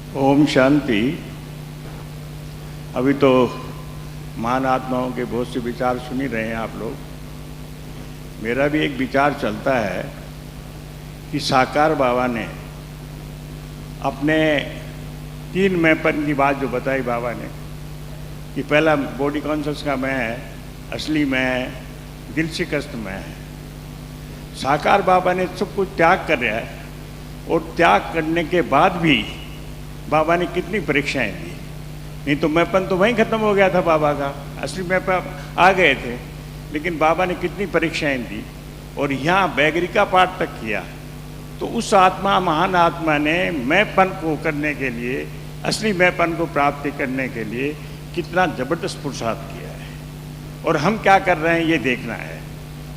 ओम शांति। अभी तो महान आत्माओं के बहुत से विचार सुन ही रहे हैं आप लोग। मेरा भी एक विचार चलता है कि साकार बाबा ने अपने 3 मैंपन की बात जो बताई बाबा ने कि पहला बॉडी कॉन्शियस का मैं है, असली मैं है, दिल शिकस्त मैं है। साकार बाबा ने सब कुछ त्याग कर रहा है और त्याग करने के बाद भी बाबा ने कितनी परीक्षाएं दी। नहीं तो मैंपन तो वहीं खत्म हो गया था बाबा का, असली मैंपन आ गए थे, लेकिन बाबा ने कितनी परीक्षाएं दी और यहाँ बैगरी का पाठ तक किया। तो उस आत्मा, महान आत्मा ने मैंपन को करने के लिए, असली मैंपन को प्राप्ति करने के लिए कितना जबरदस्त पुरुषार्थ किया है और हम क्या कर रहे हैं ये देखना है।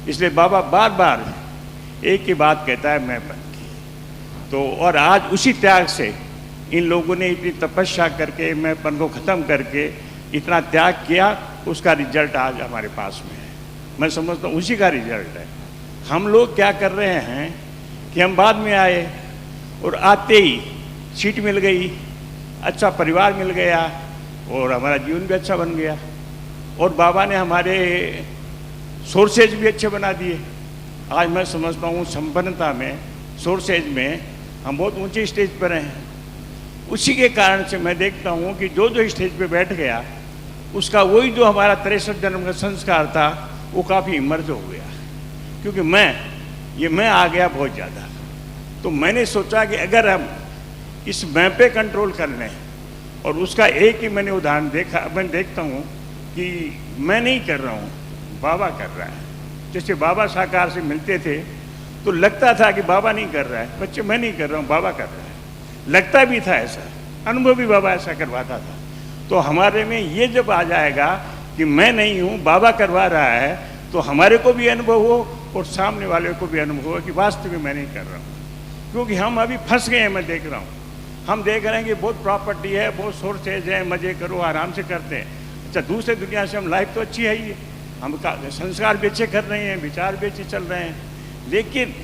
इसलिए बाबा बार बार एक ही बात कहता है मैंपन की। तो और आज उसी त्याग से इन लोगों ने इतनी तपस्या करके मैंपन को ख़त्म करके इतना त्याग किया, उसका रिजल्ट आज हमारे पास में है। मैं समझता हूँ उसी का रिजल्ट है। हम लोग क्या कर रहे हैं कि हम बाद में आए और आते ही सीट मिल गई, अच्छा परिवार मिल गया और हमारा जीवन भी अच्छा बन गया और बाबा ने हमारे सोर्सेज भी अच्छे बना दिए। आज मैं समझता हूँ संपन्नता में, सोर्सेज में हम बहुत ऊंचे स्टेज पर हैं। उसी के कारण से मैं देखता हूँ कि जो जो स्टेज पे बैठ गया उसका वही जो हमारा 63 जन्म का संस्कार था वो काफ़ी इमर्ज हो गया, क्योंकि मैं आ गया बहुत ज़्यादा। तो मैंने सोचा कि अगर हम इस मैं पे कंट्रोल कर लें, और उसका एक ही मैंने उदाहरण देखा, मैं देखता हूँ कि मैं नहीं कर रहा हूँ, बाबा कर रहा है। जैसे बाबा साकार से मिलते थे तो लगता था कि बाबा नहीं कर रहा है, बच्चे मैं नहीं कर रहा हूँ, बाबा कर रहा है, लगता भी था ऐसा, अनुभव भी बाबा ऐसा करवाता था। तो हमारे में ये जब आ जाएगा कि मैं नहीं हूँ, बाबा करवा रहा है, तो हमारे को भी अनुभव हो और सामने वाले को भी अनुभव हो कि वास्तव में मैं नहीं कर रहा हूँ। क्योंकि हम अभी फंस गए हैं। मैं देख रहा हूँ, हम देख रहे हैं कि बहुत प्रॉपर्टी है, बहुत सोर्सेज है, मज़े करो, आराम से करते हैं। अच्छा, दूसरे दुनिया से हम लाइफ तो अच्छी है ही, हम संस्कार भी अच्छे कर रहे हैं, विचार भी अच्छे चल रहे हैं, लेकिन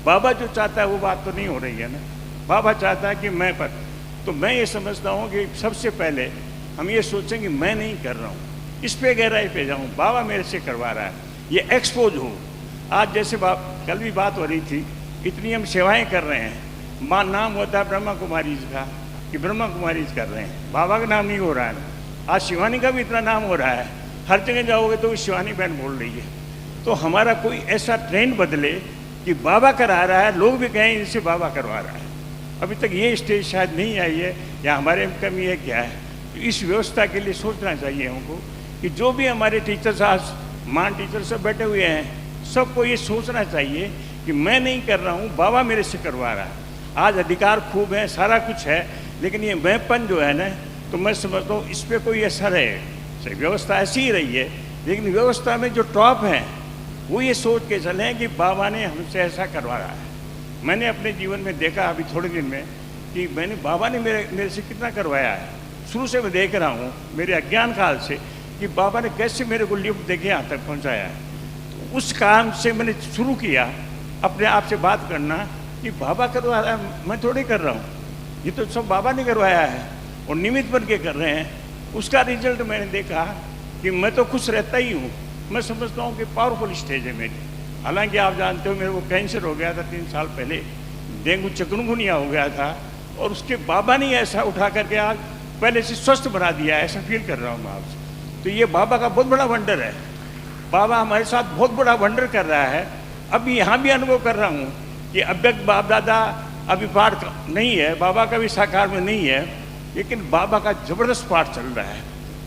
बाबा जो चाहता है वो बात तो नहीं हो रही है ना। बाबा चाहता है कि मैं पर। तो मैं ये समझता हूँ कि सबसे पहले हम ये सोचें कि मैं नहीं कर रहा हूँ, इस पे गहराई पे जाऊँ, बाबा मेरे से करवा रहा है, ये एक्सपोज हो। आज जैसे कल भी बात हो रही थी, इतनी हम सेवाएं कर रहे हैं, माँ नाम होता है ब्रह्मा कुमारी जी का कि ब्रह्मा कुमारी जी कर रहे हैं, बाबा का नाम नहीं हो रहा है। आज शिवानी का भी इतना नाम हो रहा है, हर जगह जाओगे तो शिवानी बहन बोल रही है। तो हमारा कोई ऐसा ट्रेंड बदले कि बाबा करा रहा है, लोग भी कहें इनसे बाबा करवा रहा है। अभी तक ये स्टेज शायद नहीं आई है, या हमारे में कमी है क्या है। तो इस व्यवस्था के लिए सोचना चाहिए हमको कि जो भी हमारे टीचर्स आज मान टीचर सब बैठे हुए हैं, सबको ये सोचना चाहिए कि मैं नहीं कर रहा हूँ, बाबा मेरे से करवा रहा है। आज अधिकार खूब है, सारा कुछ है, लेकिन ये मैंपन जो है ना, तो मैं समझता हूँ इस पर कोई असर है। व्यवस्था ऐसी ही रही है, लेकिन व्यवस्था में जो टॉप हैं वो ये सोच के चलें कि बाबा ने हमसे ऐसा करवा रहा है। मैंने अपने जीवन में देखा अभी थोड़े दिन में कि बाबा ने मेरे से कितना करवाया है। शुरू से मैं देख रहा हूँ मेरे अज्ञान काल से कि बाबा ने कैसे मेरे को लिफ्ट देके यहाँ तक पहुँचाया है। तो उस काम से मैंने शुरू किया अपने आप से बात करना कि बाबा करवा रहा है, मैं थोड़ी कर रहा हूँ, ये तो सब बाबा ने करवाया है और निमित्त बन के कर रहे हैं। उसका रिजल्ट मैंने देखा कि मैं तो खुश रहता ही हूँ। मैं समझता हूँ कि पावरफुल स्टेज है मेरी। हालांकि आप जानते हो मेरे को कैंसर हो गया था 3 साल पहले, डेंगू चिकनगुनिया हो गया था, और उसके बाबा ने ऐसा उठा करके आज पहले से स्वस्थ बना दिया, ऐसा फील कर रहा हूँ मैं आपसे। तो ये बाबा का बहुत बड़ा वंडर है। बाबा हमारे साथ बहुत बड़ा वंडर कर रहा है। अभी यहाँ भी अनुभव कर रहा हूँ कि अव्यक्त बाप दादा अभी पाठ नहीं है, बाबा का भी साकार में नहीं है, लेकिन बाबा का जबरदस्त पाठ चल रहा है।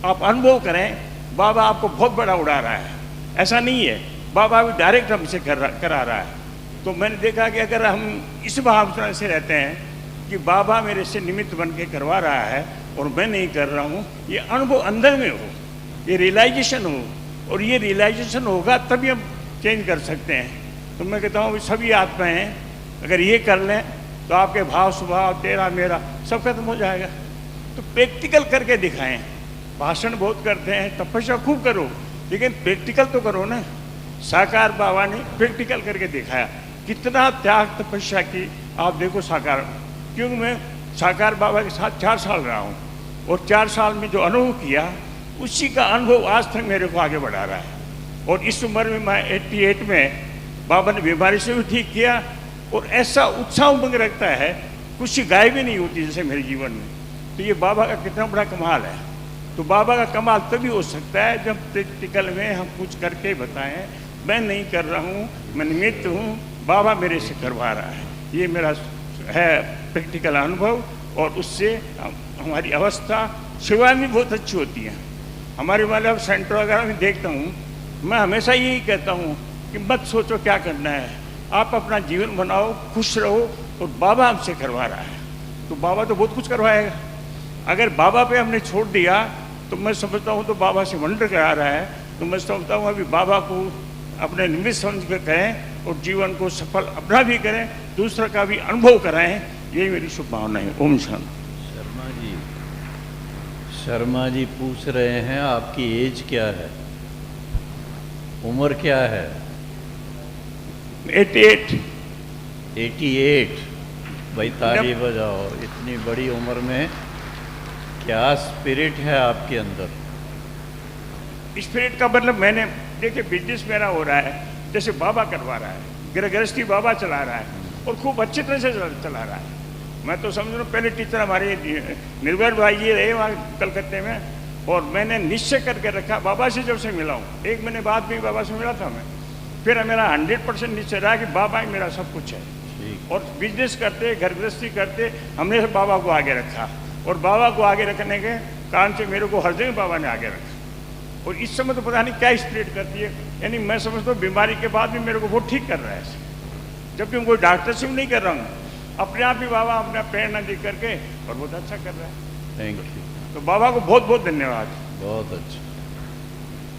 आप अनुभव करें, बाबा आपको बहुत बड़ा उड़ा रहा है। ऐसा नहीं है, बाबा भी डायरेक्ट हमसे करा रहा है। तो मैंने देखा कि अगर हम इस भावना से रहते हैं कि बाबा मेरे से निमित्त बन के करवा रहा है और मैं नहीं कर रहा हूँ, ये अनुभव अंदर में हो, ये रियलाइजेशन हो, और ये रियलाइजेशन होगा तभी हम चेंज कर सकते हैं। तो मैं कहता हूँ सभी आत्माएं अगर ये कर लें तो आपके भाव स्वभाव, तेरा मेरा सब खत्म हो जाएगा। तो प्रैक्टिकल करके दिखाएं। भाषण बहुत करते हैं, तपस्या खूब करो, लेकिन प्रैक्टिकल तो करो ना। साकार बाबा ने प्रैक्टिकल करके दिखाया, कितना त्याग तपस्या की। आप देखो साकार, क्योंकि मैं साकार बाबा के साथ 4 साल रहा हूँ और 4 साल में जो अनुभव किया उसी का अनुभव आज तक मेरे को आगे बढ़ा रहा है। और इस उम्र में मैं 88 में बाबा ने बीमारी से भी ठीक किया और ऐसा उत्साह उमंग रखता है, कुछ गाय भी नहीं होती जैसे मेरे जीवन में। तो ये बाबा का कितना बड़ा कमाल है। तो बाबा का कमाल तभी हो सकता है जब प्रैक्टिकल में हम कुछ करके बताएं। मैं नहीं कर रहा हूँ, मैं निमित्त हूँ, बाबा मेरे से करवा रहा है। ये मेरा है प्रैक्टिकल अनुभव और उससे हमारी अवस्था सेवाएं भी बहुत अच्छी होती हैं। हमारे वाले अब सेंटर वगैरह में देखता हूँ, मैं हमेशा यही कहता हूँ कि मत सोचो क्या करना है, आप अपना जीवन बनाओ, खुश रहो और बाबा हमसे करवा रहा है। तो बाबा तो बहुत कुछ करवाएगा। अगर बाबा पे हमने छोड़ दिया तो मैं समझता हूँ तो बाबा से वंडर करा रहा है। तो मैं समझता हूँ अभी बाबा को अपने निमित्त समझ कर करें और जीवन को सफल अपना भी करें, दूसरा का भी अनुभव कराएं। यही मेरी शुभकामना है। ओम शांति। शर्मा जी पूछ रहे हैं आपकी एज क्या है, उम्र क्या है? 88। भाई ताली बजाओ। इतनी बड़ी उम्र में क्या स्पिरिट है आपके अंदर? स्पिरिट का मतलब मैंने देखिए बिजनेस मेरा हो रहा है जैसे बाबा करवा रहा है, गृहस्थी बाबा चला रहा है और खूब अच्छी तरह से चला रहा है। मैं तो समझ रहा हूँ पहले टीचर हमारे निर्भय भाई जी रहे वहाँ कलकत्ते में, और मैंने निश्चय करके रखा बाबा से जब से मिला हूँ, 1 महीने बाद भी बाबा से मिला था मैं, फिर मेरा 100% निश्चय रहा कि बाबा ही मेरा सब कुछ है। और बिजनेस करते, घर गृहस्थी करते, हमने बाबा को आगे रखा और बाबा को आगे रखने के कारण से मेरे को हर जगह बाबा ने आगे रखा। और इस समय तो पता नहीं क्या स्प्रिट करती है, यानी मैं समझता हूँ बीमारी के बाद भी मेरे को बहुत ठीक कर रहा है, जबकि मैं कोई डॉक्टर से भी नहीं कर रहा हूँ, अपने आप ही बाबा अपना प्रेरणा दे करके और बहुत अच्छा कर रहा है। Thank you. तो बाबा को बहुत बहुत धन्यवाद। बहुत अच्छा।